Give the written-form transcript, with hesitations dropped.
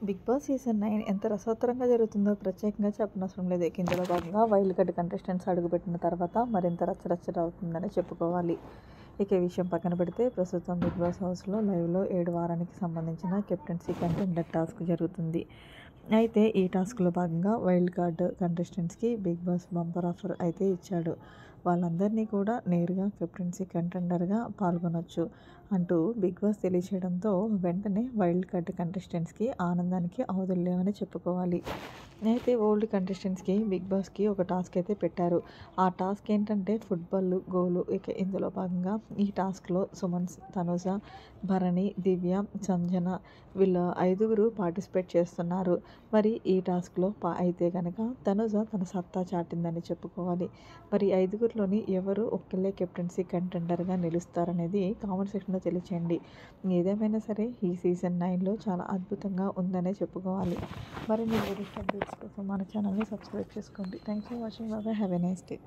Big boss season 9 ఎంత రసవత్తరంగా జరుగుతుందో ప్రత్యేకంగా చెప్పనవసరం లేదు. ఇందులో భాగంగా వైల్డ్ కార్డ్ కంటెస్టెంట్స్ అడుగుపెట్టిన తర్వాత మరింత రచ్చరచ్చరవుతుందని చెప్పుకోవాలి. ఇక ఈ విషయం పక్కన పెడితే ప్రస్తుతం బిగ్ బాస్ హౌస్లో లైవ్లో 7 వారానికి సంబంధించిన కెప్టెన్సీ కంటెండర్ టాస్క్ జరుగుతుంది. అయితే ఈ టాస్క్లో భాగంగా వైల్డ్ కార్డ్ కంటెస్టెంట్స్కి బిగ్ బాస్ బంపర్ ఆఫర్ అయితే ఇచ్చాడు. వాళ్ళందరినీ కూడా నేరుగా కెప్టెన్సీ కంటెండర్గా పాల్గొనొచ్చు అంటూ బిగ్ బాస్ తెలియచేయడంతో వెంటనే వైల్డ్ కార్డ్ కంటెస్టెంట్స్కి ఆనందానికి అవధులు లేవని చెప్పుకోవాలి. అయితే ఓల్డ్ కంటెస్టెంట్స్కి బిగ్ బాస్కి ఒక టాస్క్ అయితే పెట్టారు. ఆ టాస్క్ ఏంటంటే ఫుట్బాల్ గోలు. ఇక ఇందులో భాగంగా ఈ టాస్క్లో సుమన్, తనుజ, భరణి, దివ్య, సంజన వీళ్ళ 5గురు పార్టిసిపేట్ చేస్తున్నారు. మరి ఈ టాస్క్లో అయితే కనుక తనుజ తన సత్తా చాటిందని చెప్పుకోవాలి. మరి 5గురిలోని ఎవరు ఒక్కళ్ళే కెప్టెన్సీ కంటెండర్గా నిలుస్తారనేది కామెంట్ సెక్షన్లో తెలియచేయండి. ఏదేమైనా సరే ఈ సీజన్ 9లో చాలా అద్భుతంగా ఉందనే చెప్పుకోవాలి. మరిన్ని లేటెస్ట్ అప్డేట్స్ కోసం మన ఛానల్ని సబ్స్క్రైబ్ చేసుకోండి. Thanks for watching. Bye. Have a nice day.